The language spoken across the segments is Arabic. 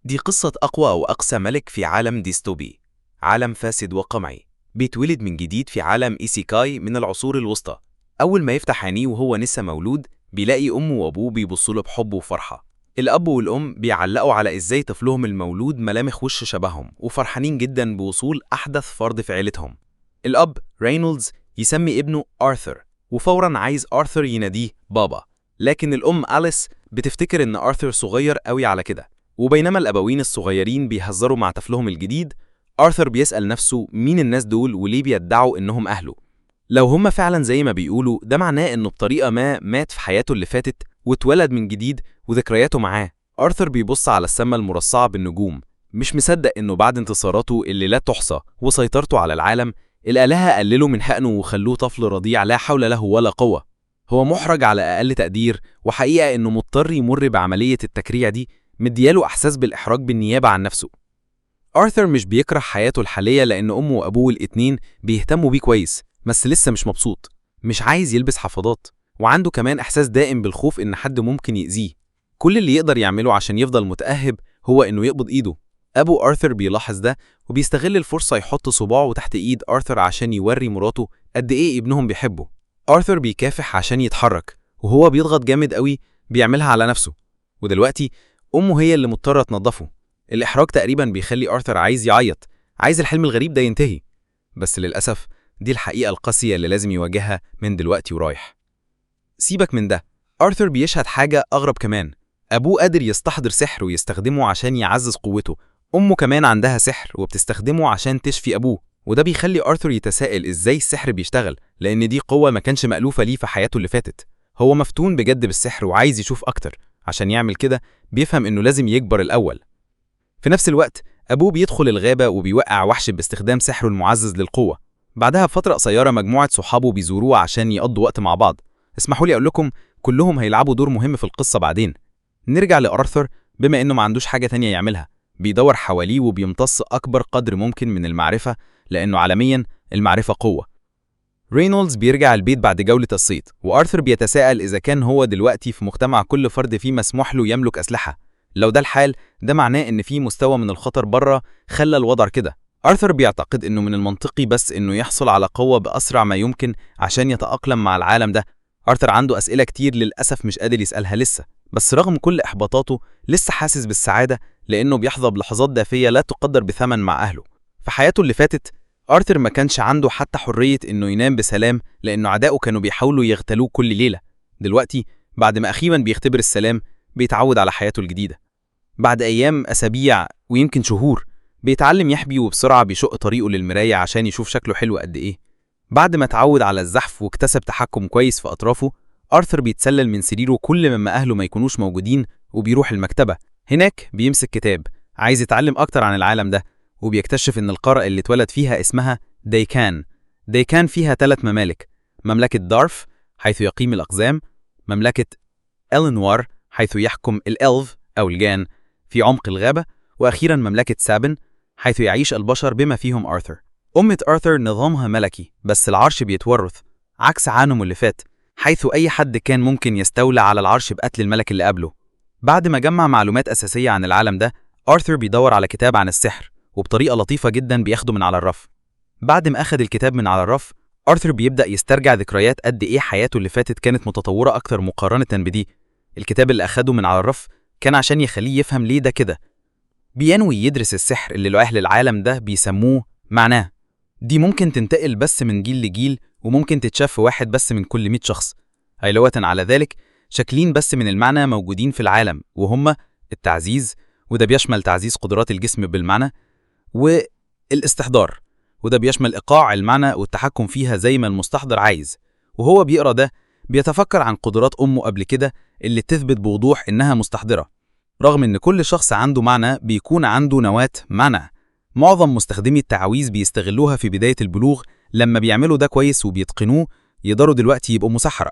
دي قصة أقوى أو أقسى ملك في عالم ديستوبي، عالم فاسد وقمعي، بيتولد من جديد في عالم إيسيكاي من العصور الوسطى. أول ما يفتح عينيه وهو لسه مولود بيلاقي أمه وأبوه بيبصوله بحب وفرحة. الأب والأم بيعلقوا على إزاي طفلهم المولود ملامح وش شبههم وفرحانين جدا بوصول أحدث فرد في عيلتهم. الأب رينولدز يسمي ابنه آرثر، وفورا عايز آرثر يناديه بابا، لكن الأم أليس بتفتكر إن آرثر صغير قوي على كده. وبينما الأبوين الصغيرين بيهزروا مع طفلهم الجديد، آرثر بيسأل نفسه مين الناس دول وليه بيدعوا إنهم أهله. لو هم فعلا زي ما بيقولوا ده معناه إنه بطريقة ما مات في حياته اللي فاتت واتولد من جديد وذكرياته معاه. آرثر بيبص على السماء المرصعة بالنجوم، مش مصدق إنه بعد انتصاراته اللي لا تحصى وسيطرته على العالم الآلهة قللوا من حقنه وخلوه طفل رضيع لا حول له ولا قوة. هو محرج على أقل تقدير، وحقيقة إنه مضطر يمر بعملية التكريع دي مدياله إحساس بالإحراج بالنيابة عن نفسه. آرثر مش بيكره حياته الحالية لأن أمه وأبوه الاتنين بيهتموا بيه كويس، بس لسه مش مبسوط، مش عايز يلبس حفاضات، وعنده كمان إحساس دائم بالخوف إن حد ممكن يأذيه. كل اللي يقدر يعمله عشان يفضل متأهب هو إنه يقبض إيده. أبو آرثر بيلاحظ ده وبيستغل الفرصة يحط صباعه تحت إيد آرثر عشان يوري مراته قد إيه ابنهم بيحبه. آرثر بيكافح عشان يتحرك وهو بيضغط جامد قوي، بيعملها على نفسه، ودلوقتي أمه هي اللي مضطرة تنظفه. الإحراج تقريبا بيخلي آرثر عايز يعيط، عايز الحلم الغريب ده ينتهي، بس للأسف دي الحقيقة القاسية اللي لازم يواجهها من دلوقتي ورايح. سيبك من ده، آرثر بيشهد حاجة أغرب كمان. أبوه قادر يستحضر سحر ويستخدمه عشان يعزز قوته، أمه كمان عندها سحر وبتستخدمه عشان تشفي أبوه، وده بيخلي آرثر يتساءل إزاي السحر بيشتغل، لأن دي قوة ما كانش مألوفة ليه في حياته اللي فاتت. هو مفتون بجد بالسحر وعايز يشوف أكتر، عشان يعمل كده بيفهم إنه لازم يكبر الأول. في نفس الوقت أبوه بيدخل الغابة وبيوقع وحش باستخدام سحره المعزز للقوة. بعدها بفترة قصيرة مجموعة صحابه بيزوروه عشان يقضوا وقت مع بعض. اسمحوا لي أقول لكم كلهم هيلعبوا دور مهم في القصة بعدين. نرجع لآرثر، بما إنه ما عندوش حاجة تانية يعملها بيدور حواليه وبيمتص أكبر قدر ممكن من المعرفة، لأنه عالميا المعرفة قوة. رينولدز بيرجع البيت بعد جولة الصيد، وآرثر بيتساءل إذا كان هو دلوقتي في مجتمع كل فرد فيه مسموح له يملك أسلحة. لو ده الحال ده معناه إن في مستوى من الخطر بره خلى الوضع كده. آرثر بيعتقد إنه من المنطقي بس إنه يحصل على قوة بأسرع ما يمكن عشان يتأقلم مع العالم ده. آرثر عنده أسئلة كتير للأسف مش قادر يسألها لسه، بس رغم كل إحباطاته لسه حاسس بالسعادة لأنه بيحظى بلحظات دافية لا تقدر بثمن مع أهله. في حياته اللي فاتت آرثر ما كانش عنده حتى حرية إنه ينام بسلام لأنه أعدائه كانوا بيحاولوا يغتالوه كل ليلة. دلوقتي بعد ما أخيراً بيختبر السلام بيتعود على حياته الجديدة. بعد أيام، أسابيع، ويمكن شهور بيتعلم يحبي، وبسرعة بيشق طريقه للمراية عشان يشوف شكله حلو قد إيه. بعد ما اتعود على الزحف واكتسب تحكم كويس في أطرافه، آرثر بيتسلل من سريره كل ما أهله ما يكونوش موجودين وبيروح المكتبة. هناك بيمسك كتاب عايز يتعلم أكتر عن العالم ده، وبيكتشف إن القارة اللي اتولد فيها اسمها ديكان. ديكان فيها 3 ممالك: مملكة دارف حيث يقيم الأقزام، مملكة إلينوار حيث يحكم الإلف أو الجان في عمق الغابة، وأخيراً مملكة سابن حيث يعيش البشر بما فيهم آرثر. أمة آرثر نظامها ملكي، بس العرش بيتورث، عكس عالمه اللي فات حيث أي حد كان ممكن يستولى على العرش بقتل الملك اللي قبله. بعد ما جمع معلومات أساسية عن العالم ده، آرثر بيدور على كتاب عن السحر، وبطريقة لطيفة جدا بياخده من على الرف. بعد ما أخد الكتاب من على الرف، آرثر بيبدأ يسترجع ذكريات قد إيه حياته اللي فاتت كانت متطورة أكتر مقارنة بدي. الكتاب اللي أخده من على الرف كان عشان يخليه يفهم ليه ده كده. بينوي يدرس السحر اللي أهل العالم ده بيسموه معناه. دي ممكن تنتقل بس من جيل لجيل، وممكن تتشاف في واحد بس من كل 100 شخص. علاوة على ذلك، شكلين بس من المعنى موجودين في العالم، وهما التعزيز، وده بيشمل تعزيز قدرات الجسم بالمعنى، والاستحضار، وده بيشمل إيقاع المعنى والتحكم فيها زي ما المستحضر عايز. وهو بيقرأ ده بيتفكر عن قدرات أمه قبل كده اللي تثبت بوضوح إنها مستحضرة. رغم إن كل شخص عنده معنى بيكون عنده نواة معنى. معظم مستخدمي التعويذ بيستغلوها في بداية البلوغ، لما بيعملوا ده كويس وبيتقنوه يقدروا دلوقتي يبقوا مسحرة.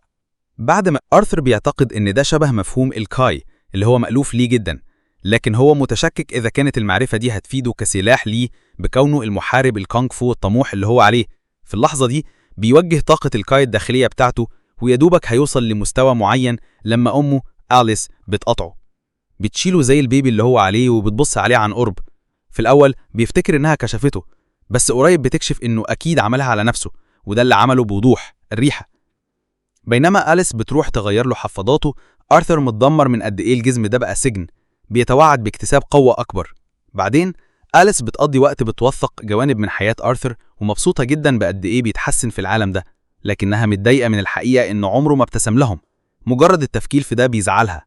بعد ما آرثر بيعتقد إن ده شبه مفهوم الكاي اللي هو مألوف ليه جدا، لكن هو متشكك إذا كانت المعرفة دي هتفيده كسلاح ليه بكونه المحارب الكونغ فو الطموح اللي هو عليه. في اللحظة دي بيوجه طاقة الكاي الداخلية بتاعته، ويدوبك هيوصل لمستوى معين لما أمه أليس بتقطعه. بتشيله زي البيبي اللي هو عليه وبتبص عليه عن قرب. في الأول بيفتكر إنها كشفته، بس قريب بتكشف إنه أكيد عملها على نفسه، وده اللي عمله بوضوح: الريحة. بينما أليس بتروح تغير له حفاضاته، آرثر متدمر من قد إيه الجسم ده بقى سجن، بيتوعد باكتساب قوة أكبر. بعدين أليس بتقضي وقت بتوثق جوانب من حياة آرثر، ومبسوطة جدا بقد إيه بيتحسن في العالم ده، لكنها متضايقة من الحقيقة إنه عمره ما ابتسم لهم. مجرد التفكير في ده بيزعلها.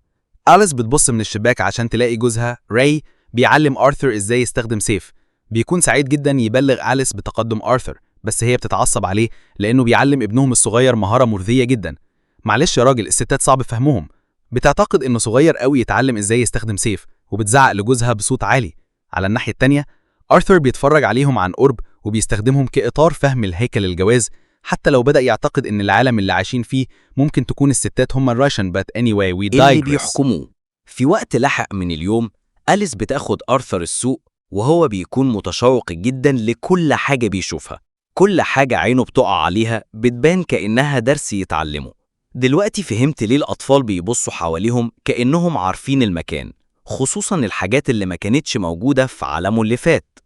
أليس بتبص من الشباك عشان تلاقي جوزها راي بيعلم آرثر إزاي يستخدم سيف. بيكون سعيد جدا يبلغ أليس بتقدم آرثر، بس هي بتتعصب عليه لأنه بيعلم ابنهم الصغير مهارة مرضية جدا. معلش يا راجل، الستات صعب فهمهم. بتعتقد إنه صغير قوي يتعلم إزاي يستخدم سيف، وبتزعق لجوزها بصوت عالي. على الناحية التانية، آرثر بيتفرج عليهم عن قرب وبيستخدمهم كإطار فهم الهيكل الجواز، حتى لو بدأ يعتقد إن العالم اللي عايشين فيه ممكن تكون الستات هم الراشن. but anyway we اللي digress. بيحكموه. في وقت لاحق من اليوم، أليس بتاخد آرثر السوق، وهو بيكون متشوق جدا لكل حاجة بيشوفها. كل حاجة عينه بتقع عليها بتبان كأنها درس يتعلمه. دلوقتي فهمت ليه الأطفال بيبصوا حواليهم كأنهم عارفين المكان، خصوصا الحاجات اللي ما كانتش موجودة في عالمه اللي فات.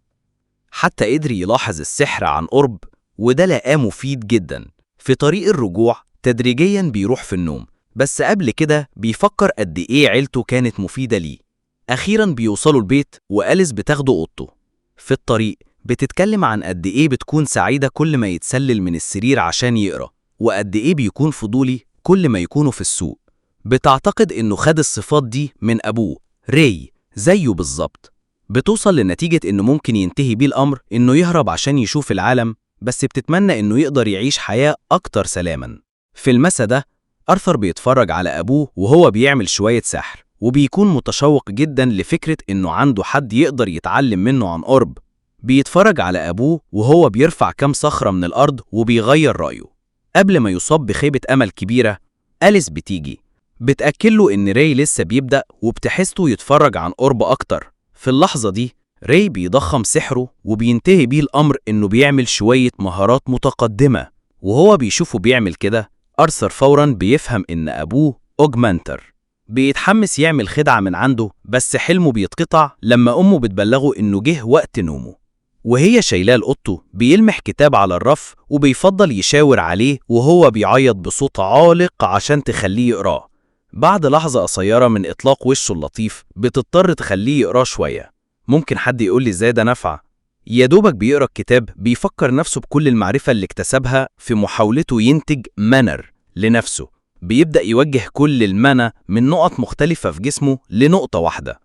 حتى قدر يلاحظ السحر عن قرب، وده لقاه مفيد جدا. في طريق الرجوع تدريجيا بيروح في النوم، بس قبل كده بيفكر قد إيه عيلته كانت مفيدة ليه. أخيراً بيوصلوا البيت وأليس بتاخده أوضته. في الطريق بتتكلم عن قد إيه بتكون سعيدة كل ما يتسلل من السرير عشان يقرأ، وقد إيه بيكون فضولي كل ما يكونوا في السوق. بتعتقد إنه خد الصفات دي من أبوه راي زيه بالظبط. بتوصل لنتيجة إنه ممكن ينتهي بيه الأمر إنه يهرب عشان يشوف العالم، بس بتتمنى إنه يقدر يعيش حياة أكتر سلاماً. في المسا ده آرثر بيتفرج على أبوه وهو بيعمل شوية سحر، وبيكون متشوق جدا لفكرة إنه عنده حد يقدر يتعلم منه عن قرب. بيتفرج على أبوه وهو بيرفع كام صخرة من الأرض وبيغير رأيه. قبل ما يصاب بخيبة أمل كبيرة، أليس بتيجي بتأكله إن راي لسه بيبدأ، وبتحسه يتفرج عن قرب أكتر. في اللحظة دي راي بيضخم سحره وبينتهي بيه الأمر إنه بيعمل شوية مهارات متقدمة. وهو بيشوفه بيعمل كده، آرثر فوراً بيفهم إن أبوه أوجمانتر. بيتحمس يعمل خدعة من عنده، بس حلمه بيتقطع لما أمه بتبلغه إنه جه وقت نومه. وهي شايلاه لأوضته، بيلمح كتاب على الرف وبيفضل يشاور عليه وهو بيعيط بصوت عالق عشان تخليه يقراه. بعد لحظة قصيرة من إطلاق وشه اللطيف، بتضطر تخليه يقراه شوية. ممكن حد يقول لي إزاي ده نفع؟ يا دوبك بيقرأ الكتاب بيفكر نفسه بكل المعرفة اللي اكتسبها في محاولته ينتج مانر لنفسه. بيبدأ يوجه كل المانا من نقط مختلفة في جسمه لنقطة واحدة.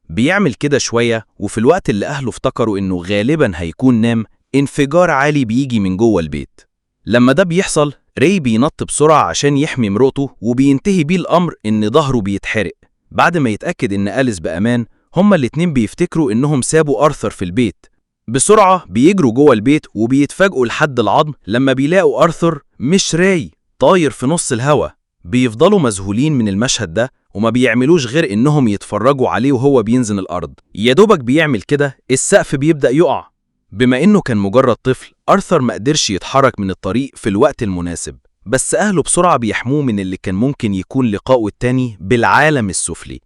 بيعمل كده شوية، وفي الوقت اللي أهله افتكروا إنه غالبا هيكون نام، انفجار عالي بيجي من جوه البيت. لما ده بيحصل، راي بينط بسرعة عشان يحمي مراته، وبينتهي بيه الأمر إن ظهره بيتحرق. بعد ما يتأكد إن أليس بأمان، هما الاتنين بيفتكروا إنهم سابوا آرثر في البيت. بسرعة بيجروا جوه البيت وبيتفاجئوا لحد العظم لما بيلاقوا آرثر مش راي طاير في نص الهوا. بيفضلوا مذهولين من المشهد ده، وما بيعملوش غير إنهم يتفرجوا عليه وهو بينزل الأرض. يا دوبك بيعمل كده السقف بيبدأ يقع. بما إنه كان مجرد طفل، آرثر ما قدرش يتحرك من الطريق في الوقت المناسب، بس أهله بسرعة بيحموه من اللي كان ممكن يكون لقاؤه التاني بالعالم السفلي.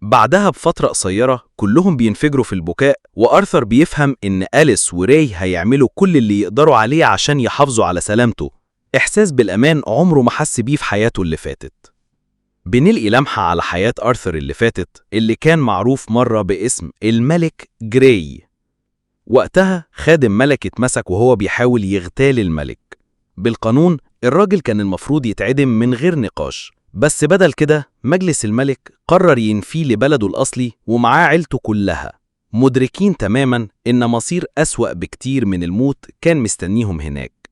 بعدها بفترة قصيرة كلهم بينفجروا في البكاء، وآرثر بيفهم إن أليس وراي هيعملوا كل اللي يقدروا عليه عشان يحافظوا على سلامته. إحساس بالأمان عمره ما حس بيه في حياته اللي فاتت. بنلقي لمحة على حياة آرثر اللي فاتت، اللي كان معروف مرة باسم الملك جراي. وقتها خادم ملك اتمسك وهو بيحاول يغتال الملك. بالقانون الراجل كان المفروض يتعدم من غير نقاش، بس بدل كده مجلس الملك قرر ينفيه لبلده الأصلي ومعاه عيلته كلها، مدركين تماما إن مصير أسوأ بكتير من الموت كان مستنيهم هناك.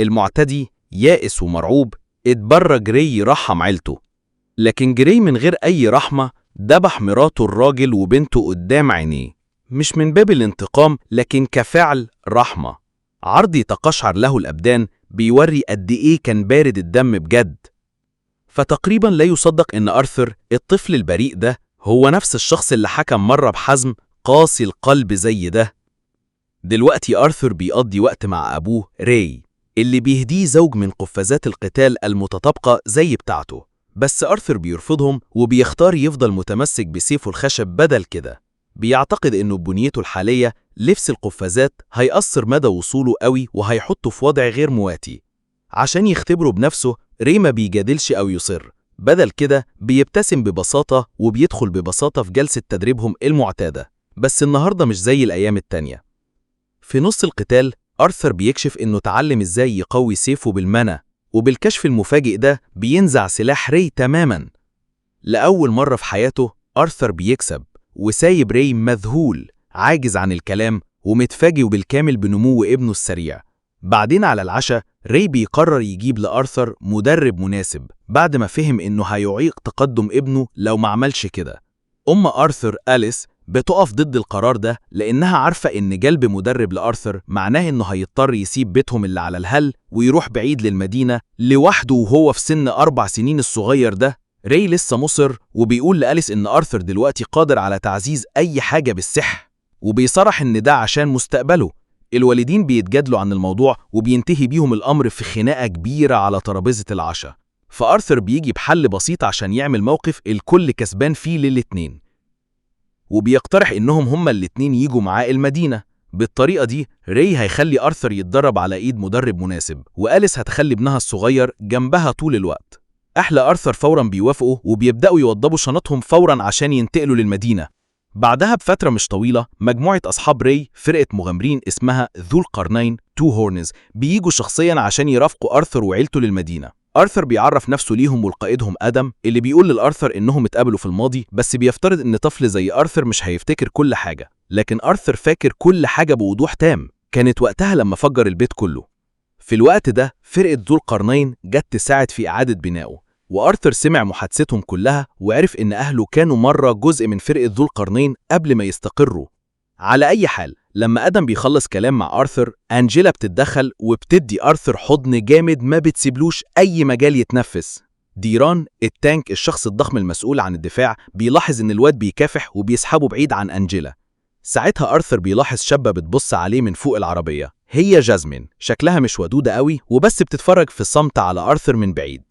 المعتدي يائس ومرعوب اتبرى جراي يرحم عيلته، لكن جراي من غير أي رحمة دبح مراته الراجل وبنته قدام عينيه، مش من باب الانتقام لكن كفعل رحمة. عرض يتقشعر له الأبدان بيوري قد إيه كان بارد الدم بجد. فتقريبا لا يصدق إن آرثر الطفل البريء ده هو نفس الشخص اللي حكم مرة بحزم قاسي القلب زي ده. دلوقتي آرثر بيقضي وقت مع أبوه راي، اللي بيهديه زوج من قفازات القتال المتطابقة زي بتاعته. بس أرثر بيرفضهم وبيختار يفضل متمسك بسيفه الخشب بدل كده. بيعتقد إنه ببنيته الحالية لبس القفازات هيأثر مدى وصوله قوي وهيحطه في وضع غير مواتي. عشان يختبره بنفسه ري ما بيجادلش أو يصر، بدل كده بيبتسم ببساطة وبيدخل ببساطة في جلسة تدريبهم المعتادة. بس النهاردة مش زي الأيام التانية. في نص القتال أرثر بيكشف إنه اتعلم إزاي يقوي سيفه بالمنى، وبالكشف المفاجئ ده بينزع سلاح ري تماماً. لأول مرة في حياته أرثر بيكسب وسايب ري مذهول عاجز عن الكلام ومتفاجئ بالكامل بنمو ابنه السريع. بعدين على العشاء ري بيقرر يجيب لأرثر مدرب مناسب بعد ما فهم إنه هيعيق تقدم ابنه لو ما عملش كده. أم أرثر أليس بتقف ضد القرار ده لأنها عارفة إن جلب مدرب لأرثر معناه إنه هيضطر يسيب بيتهم اللي على الهل ويروح بعيد للمدينة لوحده وهو في سن 4 سنين الصغير ده. ري لسه مصر وبيقول لأليس إن أرثر دلوقتي قادر على تعزيز أي حاجة بالسحر، وبيصرح إن ده عشان مستقبله. الوالدين بيتجادلوا عن الموضوع وبينتهي بيهم الأمر في خناقة كبيرة على ترابيزة العشاء. فأرثر بيجي بحل بسيط عشان يعمل موقف الكل كسبان فيه للاتنين، وبيقترح إنهم هما الاتنين يجوا معاه المدينة. بالطريقة دي ري هيخلي أرثر يتدرب على إيد مدرب مناسب، وأليس هتخلي ابنها الصغير جنبها طول الوقت. أهل أرثر فوراً بيوافقوا وبيبدأوا يوضبوا شنطهم فوراً عشان ينتقلوا للمدينة. بعدها بفترة مش طويلة مجموعة أصحاب ري فرقة مغامرين اسمها ذو القرنين تو هورنز بييجوا شخصياً عشان يرافقوا أرثر وعيلته للمدينة. أرثر بيعرف نفسه ليهم والقائدهم آدم اللي بيقول لأرثر إنهم اتقابلوا في الماضي، بس بيفترض إن طفل زي أرثر مش هيفتكر كل حاجة. لكن أرثر فاكر كل حاجة بوضوح تام، كانت وقتها لما فجر البيت كله. في الوقت ده فرقة ذو القرنين جت تساعد في إعادة بنائه، وأرثر سمع محادثتهم كلها وعرف إن أهله كانوا مرة جزء من فرقة ذو القرنين قبل ما يستقروا. على أي حال لما آدم بيخلص كلام مع أرثر، أنجيلا بتتدخل وبتدي أرثر حضن جامد ما بتسيبلوش أي مجال يتنفس. ديران التانك الشخص الضخم المسؤول عن الدفاع بيلاحظ إن الواد بيكافح وبيسحبه بعيد عن أنجيلا. ساعتها أرثر بيلاحظ شابة بتبص عليه من فوق العربية، هي جازمين، شكلها مش ودودة قوي وبس بتتفرج في الصمت على أرثر من بعيد.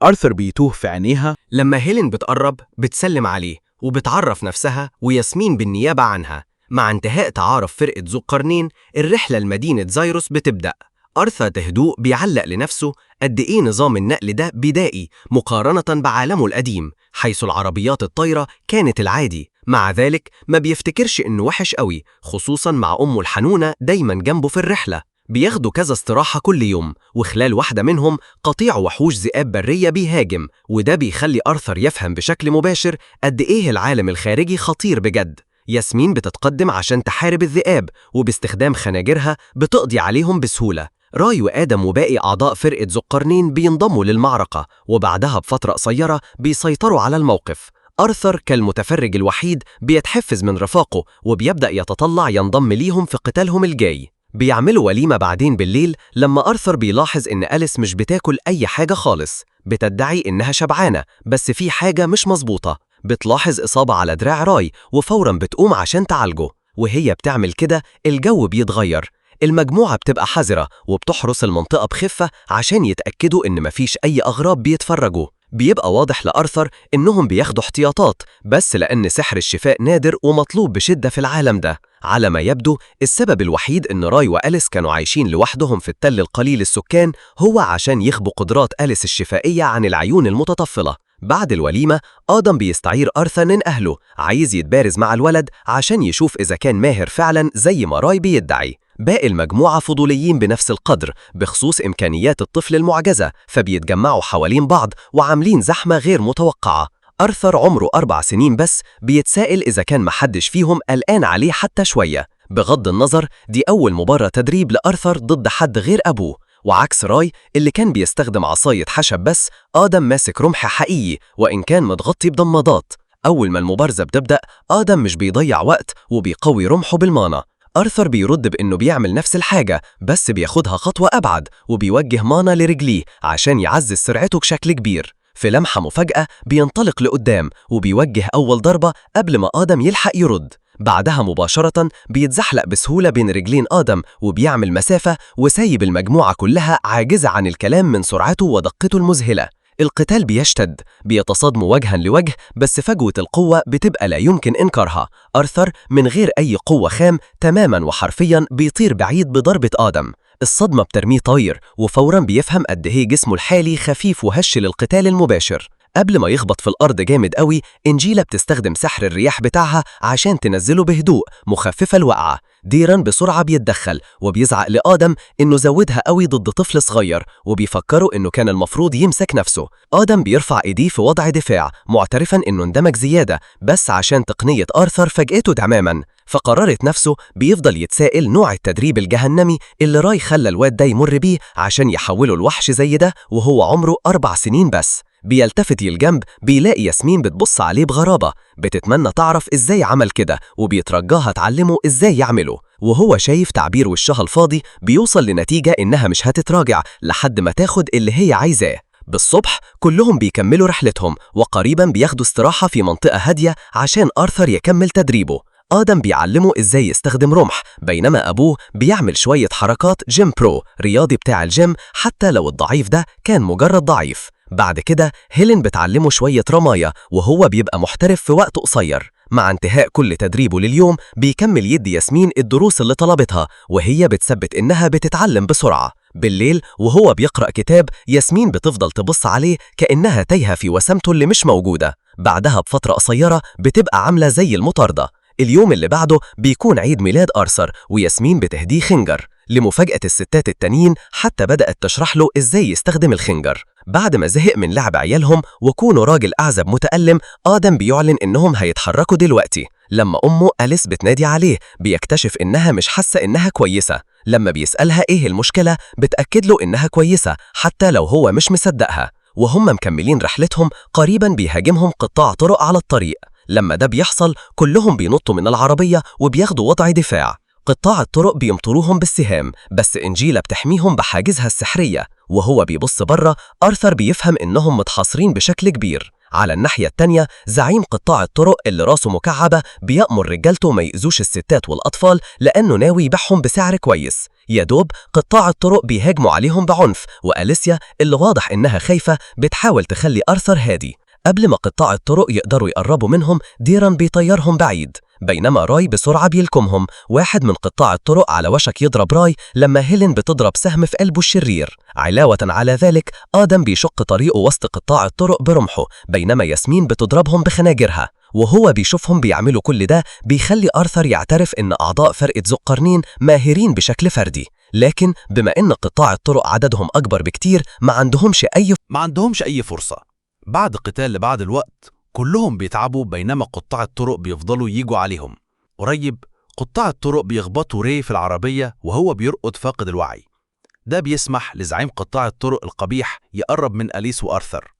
أرثر بيتوه في عينيها لما هيلين بتقرب بتسلم عليه وبتعرف نفسها وياسمين بالنيابة عنها. مع انتهاء تعارف فرقة ذو القرنين الرحلة لمدينة زيروس بتبدأ. أرثر بهدوء بيعلق لنفسه قد إيه نظام النقل ده بدائي مقارنة بعالمه القديم حيث العربيات الطايرة كانت العادي. مع ذلك ما بيفتكرش إنه وحش قوي، خصوصاً مع أمه الحنونة دايماً جنبه في الرحلة. بياخدوا كذا استراحة كل يوم، وخلال واحدة منهم قطيع وحوش ذئاب برية بيهاجم، وده بيخلي أرثر يفهم بشكل مباشر قد إيه العالم الخارجي خطير بجد. ياسمين بتتقدم عشان تحارب الذئاب وباستخدام خناجرها بتقضي عليهم بسهولة. راي وآدم وباقي أعضاء فرقة ذو القرنين بينضموا للمعركة، وبعدها بفترة قصيرة بيسيطروا على الموقف. أرثر كالمتفرج الوحيد بيتحفز من رفاقه وبيبدأ يتطلع ينضم ليهم في قتالهم الجاي. بيعملوا وليمة بعدين بالليل لما أرثر بيلاحظ إن أليس مش بتاكل أي حاجة خالص، بتدعي إنها شبعانة بس في حاجة مش مظبوطة. بتلاحظ إصابة على دراع راي وفوراً بتقوم عشان تعالجه، وهي بتعمل كده الجو بيتغير. المجموعة بتبقى حذرة وبتحرس المنطقة بخفة عشان يتأكدوا إن مفيش أي أغراب بيتفرجوا. بيبقى واضح لأرثر إنهم بياخدوا احتياطات بس لأن سحر الشفاء نادر ومطلوب بشدة في العالم ده. على ما يبدو السبب الوحيد إن راي وأليس كانوا عايشين لوحدهم في التل القليل السكان هو عشان يخبوا قدرات أليس الشفائية عن العيون المتطفلة. بعد الوليمة آدم بيستعير أرثر من أهله، عايز يتبارز مع الولد عشان يشوف إذا كان ماهر فعلا زي ما راي بيدعي. باقي المجموعة فضوليين بنفس القدر بخصوص إمكانيات الطفل المعجزة، فبيتجمعوا حوالين بعض وعاملين زحمة غير متوقعة. أرثر عمره 4 سنين بس بيتسائل إذا كان محدش فيهم قلقان عليه حتى شوية. بغض النظر دي أول مباراة تدريب لأرثر ضد حد غير أبوه، وعكس راي اللي كان بيستخدم عصاية خشب بس، آدم ماسك رمح حقيقي وإن كان متغطي بضمادات. أول ما المبارزة بتبدأ آدم مش بيضيع وقت وبيقوي رمحه بالمانا. أرثر بيرد بإنه بيعمل نفس الحاجة بس بياخدها خطوة أبعد وبيوجه مانا لرجليه عشان يعزز سرعته بشكل كبير. في لمحة مفاجأة بينطلق لقدام وبيوجه أول ضربة قبل ما آدم يلحق يرد. بعدها مباشرة بيتزحلق بسهولة بين رجلين آدم وبيعمل مسافة وسايب المجموعة كلها عاجزة عن الكلام من سرعته ودقته المذهلة. القتال بيشتد، بيتصادموا وجها لوجه، بس فجوة القوة بتبقى لا يمكن إنكارها. آرثر من غير أي قوة خام تماما وحرفيا بيطير بعيد بضربة آدم. الصدمة بترميه طاير، وفورا بيفهم قد ايه جسمه الحالي خفيف وهش للقتال المباشر. قبل ما يخبط في الأرض جامد قوي، إنجيلا بتستخدم سحر الرياح بتاعها عشان تنزله بهدوء مخففة الوقعة. ديران بسرعة بيتدخل وبيزعق لآدم إنه زودها قوي ضد طفل صغير، وبيفكروا إنه كان المفروض يمسك نفسه. آدم بيرفع إيديه في وضع دفاع معترفا إنه اندمج زيادة، بس عشان تقنية آرثر فاجأته تماما. فقررت نفسه بيفضل يتسائل نوع التدريب الجهنمي اللي راي خلى الواد ده يمر بيه عشان يحوله الوحش زي ده وهو عمره 4 سنين بس. بيلتفت للجنب بيلاقي ياسمين بتبص عليه بغرابة، بتتمنى تعرف ازاي عمل كده وبيترجاها تعلمه ازاي يعمله. وهو شايف تعبير وشها الفاضي بيوصل لنتيجة انها مش هتتراجع لحد ما تاخد اللي هي عايزاه. بالصبح كلهم بيكملوا رحلتهم، وقريبا بياخدوا استراحة في منطقة هادية عشان آرثر يكمل تدريبه. آدم بيعلمه إزاي يستخدم رمح، بينما أبوه بيعمل شوية حركات جيم برو، رياضي بتاع الجيم حتى لو الضعيف ده كان مجرد ضعيف. بعد كده هيلين بتعلمه شوية رماية، وهو بيبقى محترف في وقت قصير. مع انتهاء كل تدريبه لليوم بيكمل يدي ياسمين الدروس اللي طلبتها، وهي بتثبت إنها بتتعلم بسرعة. بالليل وهو بيقرأ كتاب، ياسمين بتفضل تبص عليه كأنها تايهة في وسامته اللي مش موجودة. بعدها بفترة قصيرة بتبقى عاملة زي المطاردة. اليوم اللي بعده بيكون عيد ميلاد آرثر، وياسمين بتهديه خنجر. لمفاجأة الستات التانيين حتى بدأت تشرح له إزاي يستخدم الخنجر. بعد ما زهق من لعب عيالهم وكونه راجل أعزب متألم، آدم بيعلن إنهم هيتحركوا دلوقتي. لما أمه أليس بتنادي عليه بيكتشف إنها مش حاسة إنها كويسة. لما بيسألها إيه المشكلة بتأكد له إنها كويسة حتى لو هو مش مصدقها. وهم مكملين رحلتهم قريبا بيهاجمهم قطاع طرق على الطريق. لما ده بيحصل كلهم بينطوا من العربية وبياخدوا وضع دفاع. قطاع الطرق بيمطروهم بالسهام، بس إنجيلا بتحميهم بحاجزها السحرية. وهو بيبص بره، آرثر بيفهم إنهم متحاصرين بشكل كبير. على الناحية التانية زعيم قطاع الطرق اللي راسه مكعبة بيأمر رجالته ما يأذوش الستات والأطفال لأنه ناوي يبيعهم بسعر كويس. يا دوب قطاع الطرق بيهاجموا عليهم بعنف، وأليسيا اللي واضح إنها خايفة بتحاول تخلي آرثر هادي. قبل ما قطاع الطرق يقدروا يقربوا منهم، ديران بيطيرهم بعيد، بينما راي بسرعة بيلكمهم. واحد من قطاع الطرق على وشك يضرب راي لما هيلين بتضرب سهم في قلبه الشرير. علاوة على ذلك آدم بيشق طريقه وسط قطاع الطرق برمحه، بينما ياسمين بتضربهم بخناجرها. وهو بيشوفهم بيعملوا كل ده بيخلي آرثر يعترف إن أعضاء فرقة ذو القرنين ماهرين بشكل فردي، لكن بما إن قطاع الطرق عددهم أكبر بكتير ما عندهمش أي فرصة. بعد قتال لبعض الوقت كلهم بيتعبوا، بينما قطاع الطرق بيفضلوا ييجوا عليهم. قريب قطاع الطرق بيخبطوا ري في العربية وهو بيرقد فاقد الوعي. ده بيسمح لزعيم قطاع الطرق القبيح يقرب من أليس وآرثر،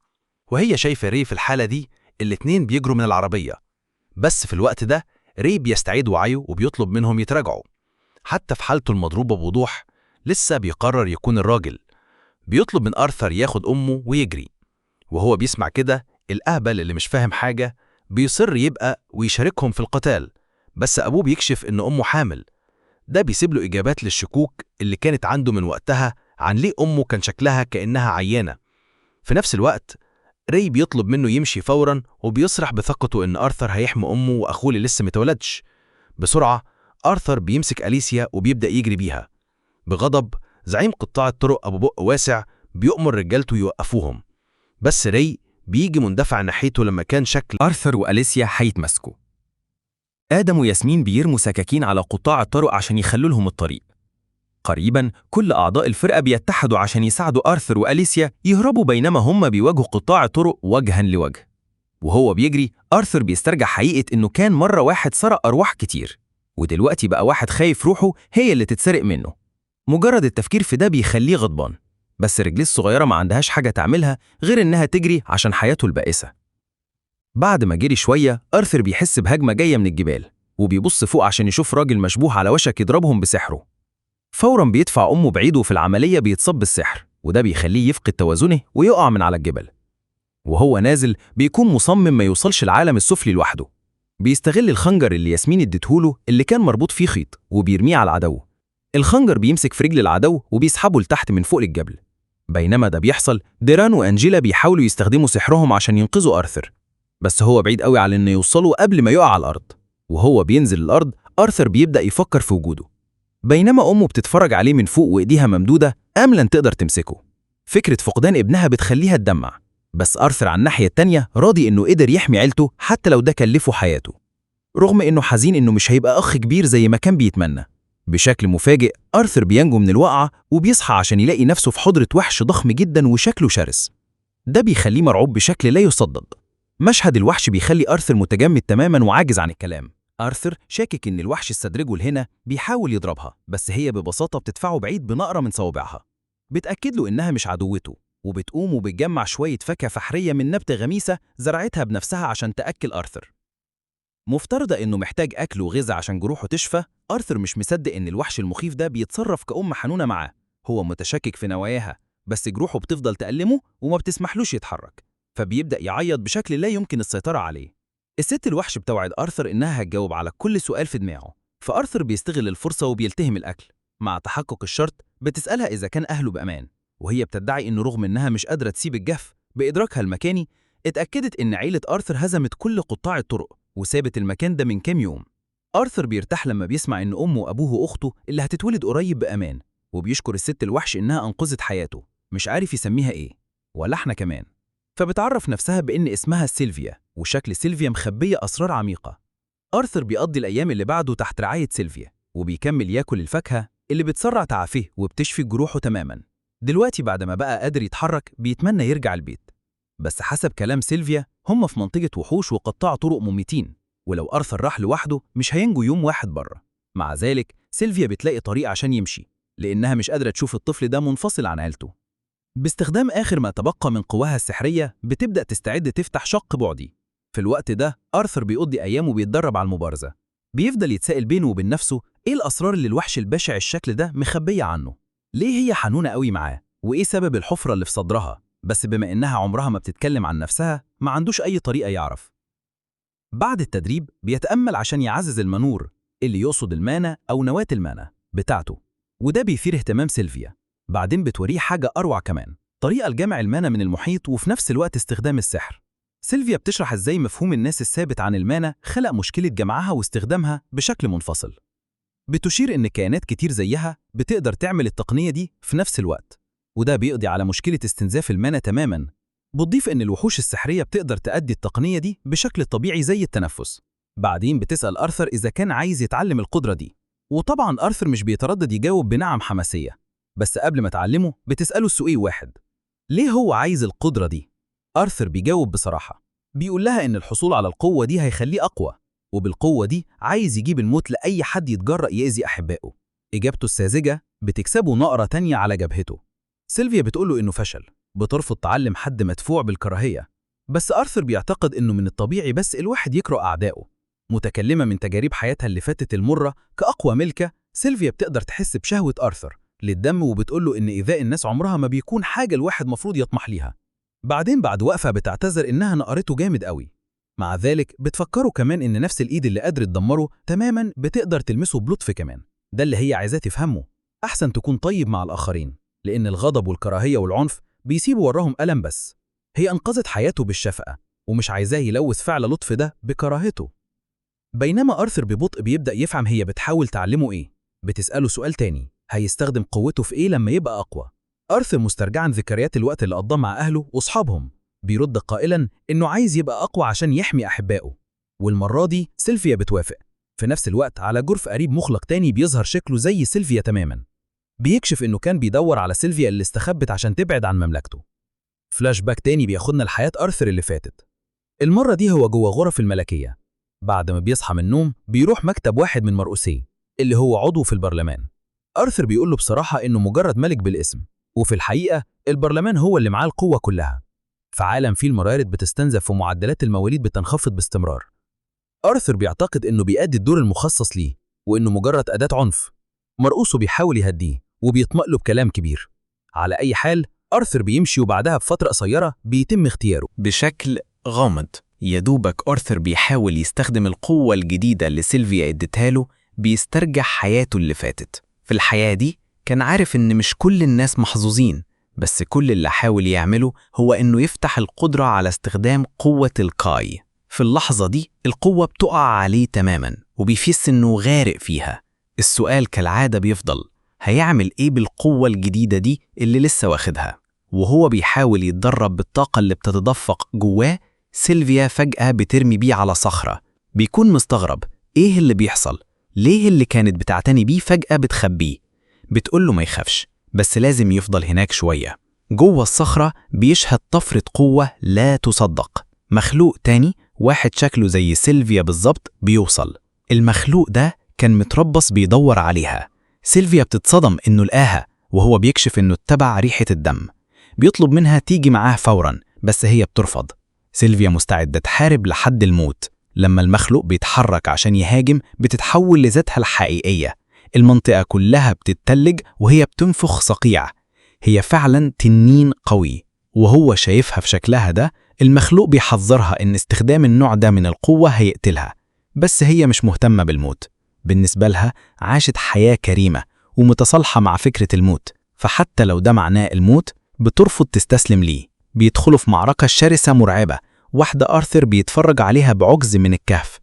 وهي شايفة ري في الحالة دي. الاتنين بيجروا من العربية، بس في الوقت ده ري بيستعيد وعيه وبيطلب منهم يتراجعوا. حتى في حالته المضروبة بوضوح لسه بيقرر يكون الراجل. بيطلب من آرثر ياخد أمه ويجري، وهو بيسمع كده الأهبل اللي مش فاهم حاجة بيصر يبقى ويشاركهم في القتال، بس أبوه بيكشف إن أمه حامل. ده بيسيب له إجابات للشكوك اللي كانت عنده من وقتها عن ليه أمه كان شكلها كأنها عيانة. في نفس الوقت ري بيطلب منه يمشي فورا، وبيصرح بثقته إن آرثر هيحمي أمه وأخوه اللي لسه متولدش. بسرعة آرثر بيمسك أليسيا وبيبدأ يجري بيها. بغضب زعيم قطاع الطرق أبو بق واسع بيؤمر رجالته يوقفوهم، بس ري بيجي مندفع ناحيته لما كان شكل آرثر وأليسيا هيتمسكوا. آدم وياسمين بيرموا سكاكين على قطاع الطرق عشان يخلوا لهم الطريق. قريبا كل أعضاء الفرقة بيتحدوا عشان يساعدوا آرثر وأليسيا يهربوا، بينما هم بيواجهوا قطاع الطرق وجها لوجه. وهو بيجري آرثر بيسترجع حقيقة إنه كان مرة واحد سرق أرواح كتير، ودلوقتي بقى واحد خايف روحه هي اللي تتسرق منه. مجرد التفكير في ده بيخليه غضبان، بس رجليه الصغيرة ما عندهاش حاجة تعملها غير إنها تجري عشان حياته البائسة. بعد ما جري شوية آرثر بيحس بهجمة جاية من الجبال، وبيبص فوق عشان يشوف راجل مشبوه على وشك يضربهم بسحره. فورا بيدفع أمه بعيد، وفي العملية بيتصاب بالسحر، وده بيخليه يفقد توازنه ويقع من على الجبل. وهو نازل بيكون مصمم ما يوصلش العالم السفلي لوحده. بيستغل الخنجر اللي ياسمين اديتهوله اللي كان مربوط فيه خيط، وبيرميه على العدو. الخنجر بيمسك في رجل العدو وبيسحبه لتحت من فوق الجبل. بينما ده بيحصل، ديران وأنجيلا بيحاولوا يستخدموا سحرهم عشان ينقذوا آرثر، بس هو بعيد قوي على إنه يوصلوا قبل ما يقع على الأرض. وهو بينزل الأرض، آرثر بيبدأ يفكر في وجوده، بينما أمه بتتفرج عليه من فوق وإيديها ممدودة أملا تقدر تمسكه. فكرة فقدان ابنها بتخليها تدمع، بس آرثر على الناحية التانية راضي إنه قدر يحمي عيلته حتى لو ده كلفه حياته، رغم إنه حزين إنه مش هيبقى أخ كبير زي ما كان بيتمنى. بشكل مفاجئ آرثر بينجو من الوقعة وبيصحى عشان يلاقي نفسه في حضرة وحش ضخم جدا وشكله شرس. ده بيخليه مرعوب بشكل لا يصدق. مشهد الوحش بيخلي آرثر متجمد تماما وعاجز عن الكلام. آرثر شاكك إن الوحش استدرجه لهنا بيحاول يضربها، بس هي ببساطة بتدفعه بعيد بنقرة من صوابعها. بتأكد له إنها مش عدوته، وبتقوم وبتجمع شوية فاكهة فحرية من نبتة غميسة زرعتها بنفسها عشان تأكل آرثر. مفترضة إنه محتاج أكل وغذاء عشان جروحه تشفى. آرثر مش مصدق إن الوحش المخيف ده بيتصرف كأم حنونة معاه. هو متشكك في نواياها، بس جروحه بتفضل تألمه وما بتسمحلوش يتحرك، فبيبدأ يعيط بشكل لا يمكن السيطرة عليه. الست الوحش بتوعد آرثر إنها هتجاوب على كل سؤال في دماغه، فآرثر بيستغل الفرصة وبيلتهم الأكل. مع تحقق الشرط بتسألها إذا كان أهله بأمان، وهي بتدعي إنه رغم إنها مش قادرة تسيب الجف، بإدراكها المكاني اتأكدت إن عيلة آرثر هزمت كل قطاع الطرق وسابت المكان ده من كام يوم. آرثر بيرتاح لما بيسمع إن أمه وأبوه وأخته اللي هتتولد قريب بأمان، وبيشكر الست الوحش إنها أنقذت حياته. مش عارف يسميها إيه، ولا إحنا كمان. فبتعرف نفسها بإن اسمها سيلفيا، وشكل سيلفيا مخبية أسرار عميقة. آرثر بيقضي الأيام اللي بعده تحت رعاية سيلفيا، وبيكمل ياكل الفاكهة اللي بتسرع تعافيه وبتشفي جروحه تماما. دلوقتي بعد ما بقى قادر يتحرك بيتمنى يرجع البيت، بس حسب كلام سيلفيا هم في منطقة وحوش وقطاع طرق مميتين، ولو آرثر راح لوحده مش هينجو يوم واحد بره. مع ذلك سيلفيا بتلاقي طريق عشان يمشي، لأنها مش قادرة تشوف الطفل ده منفصل عن عيلته. باستخدام آخر ما تبقى من قواها السحرية بتبدأ تستعد تفتح شق بعدي. في الوقت ده آرثر بيقضي أيامه بيتدرب على المبارزة. بيفضل يتساءل بينه وبين نفسه إيه الأسرار اللي الوحش البشع الشكل ده مخبية عنه؟ ليه هي حنونة قوي معاه؟ وإيه سبب الحفرة اللي في صدرها؟ بس بما إنها عمرها ما بتتكلم عن نفسها ما عندوش أي طريقة يعرف. بعد التدريب بيتأمل عشان يعزز المنور، اللي يقصد المانا أو نواة المانا بتاعته، وده بيثير اهتمام سيلفيا. بعدين بتوريه حاجة أروع كمان، طريقة لجمع المانا من المحيط وفي نفس الوقت استخدام السحر. سيلفيا بتشرح إزاي مفهوم الناس الثابت عن المانا خلق مشكلة جمعها واستخدامها بشكل منفصل. بتشير إن كائنات كتير زيها بتقدر تعمل التقنية دي في نفس الوقت، وده بيقضي على مشكلة استنزاف المانا تماماً. بتضيف إن الوحوش السحرية بتقدر تأدي التقنية دي بشكل طبيعي زي التنفس. بعدين بتسأل آرثر إذا كان عايز يتعلم القدرة دي، وطبعاً آرثر مش بيتردد يجاوب بنعم حماسية. بس قبل ما تعلمه بتسأله السؤال واحد: ليه هو عايز القدرة دي؟ آرثر بيجاوب بصراحة، بيقول لها إن الحصول على القوة دي هيخليه أقوى، وبالقوة دي عايز يجيب الموت لأي حد يتجرأ يأذي أحبائه. إجابته الساذجة بتكسبه نقرة تانية على جبهته. سيلفيا بتقوله إنه فشل، بترفض تعلم حد مدفوع بالكراهية، بس آرثر بيعتقد إنه من الطبيعي بس الواحد يكره أعدائه. متكلمة من تجارب حياتها اللي فاتت المرة كأقوى ملكة، سيلفيا بتقدر تحس بشهوة آرثر للدم، وبتقوله إن إيذاء الناس عمرها ما بيكون حاجة الواحد مفروض يطمح ليها. بعدين بعد وقفة بتعتذر إنها نقرته جامد قوي. مع ذلك بتفكره كمان إن نفس الإيد اللي قادرة تدمره تماماً بتقدر تلمسه بلطف كمان. ده اللي هي عايزاه تفهمه، أحسن تكون طيب مع الآخرين، لأن الغضب والكراهية والعنف بيسيبوا وراهم ألم. بس هي أنقذت حياته بالشفقة، ومش عايزاه يلوث فعل لطف ده بكراهته. بينما آرثر ببطء بيبدأ يفهم هي بتحاول تعلمه إيه. بتسأله سؤال تاني: هيستخدم قوته في إيه لما يبقى أقوى؟ آرثر مسترجعاً ذكريات الوقت اللي قضاه مع أهله وأصحابهم، بيرد قائلاً إنه عايز يبقى أقوى عشان يحمي أحبائه. والمرة دي سيلفيا بتوافق. في نفس الوقت على جرف قريب مخلق تاني بيظهر شكله زي سيلفيا تماماً، بيكشف إنه كان بيدور على سيلفيا اللي استخبت عشان تبعد عن مملكته. فلاش باك تاني بياخدنا لحياة آرثر اللي فاتت. المرة دي هو جوه غرف الملكية. بعد ما بيصحى من النوم بيروح مكتب واحد من مرؤوسيه اللي هو عضو في البرلمان. آرثر بيقول له بصراحة إنه مجرد ملك بالاسم، وفي الحقيقة البرلمان هو اللي معاه القوة كلها. في عالم فيه الموارد بتستنزف ومعدلات المواليد بتنخفض باستمرار، آرثر بيعتقد إنه بيأدي الدور المخصص ليه، وإنه مجرد أداة عنف. مرؤوسه بيحاول يهديه وبيطمئله بكلام كبير. على أي حال آرثر بيمشي، وبعدها بفترة قصيرة بيتم اختياره. بشكل غامض يدوبك آرثر بيحاول يستخدم القوة الجديدة اللي سيلفيا ادتها له، بيسترجع حياته اللي فاتت. في الحياة دي كان عارف إن مش كل الناس محظوظين، بس كل اللي حاول يعمله هو إنه يفتح القدرة على استخدام قوة الكاي. في اللحظة دي القوة بتقع عليه تماماً وبيحس إنه غارق فيها. السؤال كالعادة بيفضل، هيعمل إيه بالقوة الجديدة دي اللي لسه واخدها؟ وهو بيحاول يتدرب بالطاقة اللي بتتدفق جواه، سيلفيا فجأة بترمي بيه على صخرة. بيكون مستغرب، إيه اللي بيحصل؟ ليه اللي كانت بتعتني بيه فجأة بتخبيه؟ بتقوله ما يخافش، بس لازم يفضل هناك شوية. جوه الصخرة بيشهد طفرة قوة لا تصدق. مخلوق تاني، واحد شكله زي سيلفيا بالظبط، بيوصل. المخلوق ده كان متربص بيدور عليها. سيلفيا بتتصدم إنه لقاها، وهو بيكشف إنه اتبع ريحة الدم. بيطلب منها تيجي معاه فوراً، بس هي بترفض. سيلفيا مستعدة تحارب لحد الموت. لما المخلوق بيتحرك عشان يهاجم بتتحول لذاتها الحقيقية. المنطقة كلها بتتلج وهي بتنفخ صقيع. هي فعلاً تنين قوي، وهو شايفها في شكلها ده. المخلوق بيحذرها إن استخدام النوع ده من القوة هيقتلها، بس هي مش مهتمة بالموت. بالنسبة لها عاشت حياة كريمة ومتصالحة مع فكرة الموت، فحتى لو ده معناه الموت بترفض تستسلم ليه. بيدخلوا في معركة شرسة مرعبة، واحدة آرثر بيتفرج عليها بعجز من الكهف.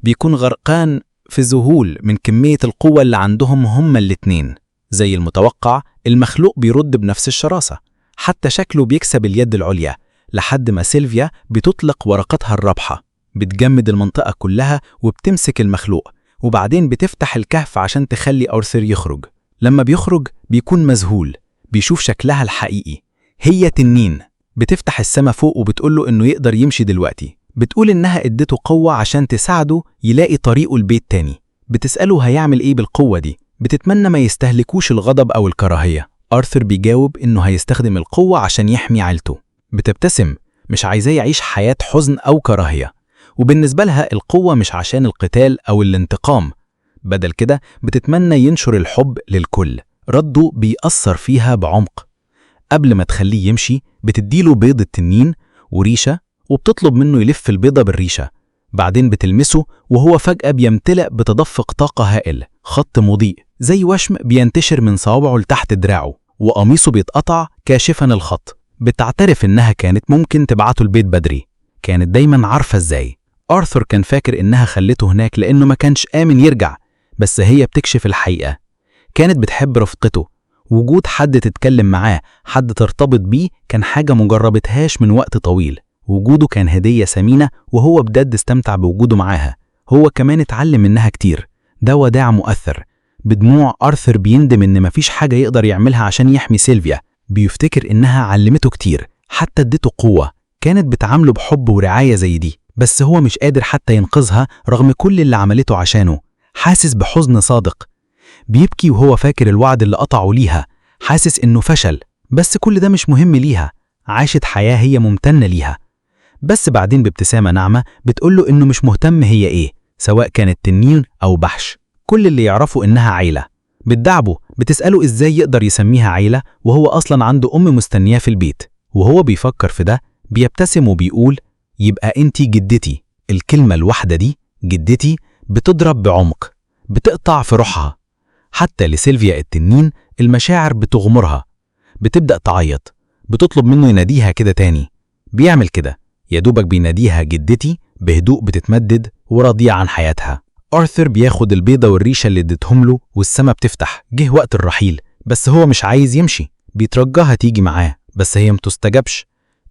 بيكون غرقان في ذهول من كمية القوة اللي عندهم هما الاتنين. زي المتوقع المخلوق بيرد بنفس الشراسة، حتى شكله بيكسب اليد العليا، لحد ما سيلفيا بتطلق ورقتها الرابحة، بتجمد المنطقة كلها وبتمسك المخلوق، وبعدين بتفتح الكهف عشان تخلي آرثر يخرج. لما بيخرج بيكون مذهول، بيشوف شكلها الحقيقي، هي تنين. بتفتح السما فوق وبتقوله إنه يقدر يمشي دلوقتي. بتقول إنها ادته قوة عشان تساعده يلاقي طريقه البيت تاني. بتسأله هيعمل إيه بالقوة دي؟ بتتمنى ما يستهلكوش الغضب أو الكراهية. آرثر بيجاوب إنه هيستخدم القوة عشان يحمي عيلته. بتبتسم، مش عايزاه يعيش حياة حزن أو كراهية. وبالنسبة لها القوة مش عشان القتال أو الانتقام، بدل كده بتتمنى ينشر الحب للكل. رده بيأثر فيها بعمق. قبل ما تخليه يمشي بتديله بيض التنين وريشة، وبتطلب منه يلف البيضة بالريشة. بعدين بتلمسه وهو فجأة بيمتلئ بتدفق طاقة هائل. خط مضيء زي وشم بينتشر من صوابعه لتحت دراعه، وقميصه بيتقطع كاشفا الخط. بتعترف إنها كانت ممكن تبعته البيت بدري، كانت دايما عارفة إزاي. آرثر كان فاكر إنها خلته هناك لأنه ما كانش آمن يرجع، بس هي بتكشف الحقيقة. كانت بتحب رفقته. وجود حد تتكلم معاه، حد ترتبط بيه، كان حاجة مجربتهاش من وقت طويل. وجوده كان هدية ثمينة، وهو بجد استمتع بوجوده معاها. هو كمان اتعلم منها كتير. ده وداع مؤثر. بدموع آرثر بيندم إن مفيش حاجة يقدر يعملها عشان يحمي سيلفيا. بيفتكر إنها علمته كتير، حتى ادته قوة. كانت بتعامله بحب ورعاية زي دي، بس هو مش قادر حتى ينقذها رغم كل اللي عملته عشانه. حاسس بحزن صادق. بيبكي وهو فاكر الوعد اللي قطعه ليها، حاسس إنه فشل، بس كل ده مش مهم ليها. عاشت حياة هي ممتنة ليها. بس بعدين بابتسامة ناعمة بتقوله إنه مش مهتم هي إيه، سواء كانت تنين أو بحش. كل اللي يعرفه إنها عيلة. بتدعبه، بتسأله إزاي يقدر يسميها عيلة وهو أصلاً عنده أم مستنياه في البيت. وهو بيفكر في ده بيبتسم وبيقول، يبقى أنتي جدتي. الكلمة الواحدة دي، جدتي، بتضرب بعمق، بتقطع في روحها. حتى لسيلفيا التنين المشاعر بتغمرها. بتبدأ تعيط، بتطلب منه يناديها كده تاني. بيعمل كده، يدوبك بيناديها جدتي بهدوء، بتتمدد وراضية عن حياتها. آرثر بياخد البيضة والريشة اللي اديتهم له، والسما بتفتح. جه وقت الرحيل، بس هو مش عايز يمشي. بيترجاها تيجي معاه، بس هي متستجبش.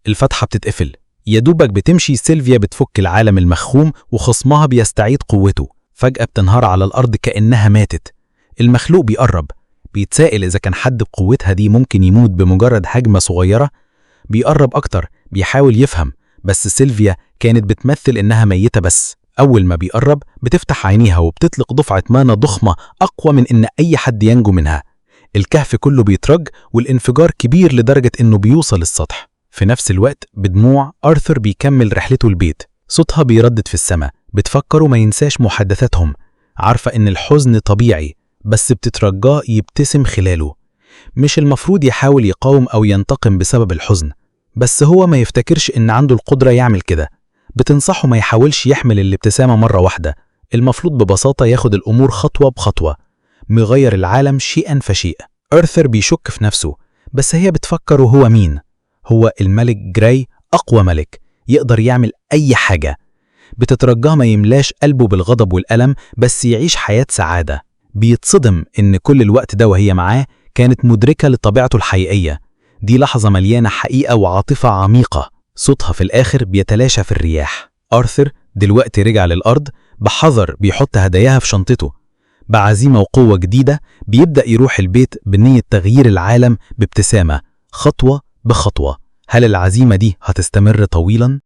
الفتحة بتتقفل. يدوبك بتمشي سيلفيا بتفك العالم المخوم، وخصمها بيستعيد قوته. فجأة بتنهار على الأرض كأنها ماتت. المخلوق بيقرب، بيتسائل إذا كان حد بقوتها دي ممكن يموت بمجرد هجمة صغيرة. بيقرب أكتر، بيحاول يفهم، بس سيلفيا كانت بتمثل إنها ميتة بس. أول ما بيقرب بتفتح عينيها وبتطلق دفعة مانا ضخمة أقوى من إن أي حد ينجو منها. الكهف كله بيترج، والانفجار كبير لدرجة إنه بيوصل السطح. في نفس الوقت بدموع آرثر بيكمل رحلته البيت. صوتها بيردد في السماء، بتفكره ما ينساش محادثاتهم. عارفة إن الحزن طبيعي، بس بتترجاه يبتسم خلاله. مش المفروض يحاول يقاوم أو ينتقم بسبب الحزن، بس هو ما يفتكرش إن عنده القدرة يعمل كده. بتنصحه ما يحاولش يحمل الابتسامة مرة واحدة. المفروض ببساطة ياخد الأمور خطوة بخطوة، مغير العالم شيئا فشيء. آرثر بيشك في نفسه، بس هي بتفكر وهو مين؟ هو الملك جراي، أقوى ملك يقدر يعمل أي حاجة. بتترجاه ما يملاش قلبه بالغضب والألم، بس يعيش حياة سعادة. بيتصدم إن كل الوقت ده وهي معاه كانت مدركة لطبيعته الحقيقية. دي لحظة مليانة حقيقة وعاطفة عميقة، صوتها في الآخر بيتلاشى في الرياح. آرثر دلوقتي رجع للأرض بحذر، بيحط هداياها في شنطته. بعزيمة وقوة جديدة بيبدأ يروح البيت بنية تغيير العالم بابتسامة، خطوة بخطوة. هل العزيمة دي هتستمر طويلاً؟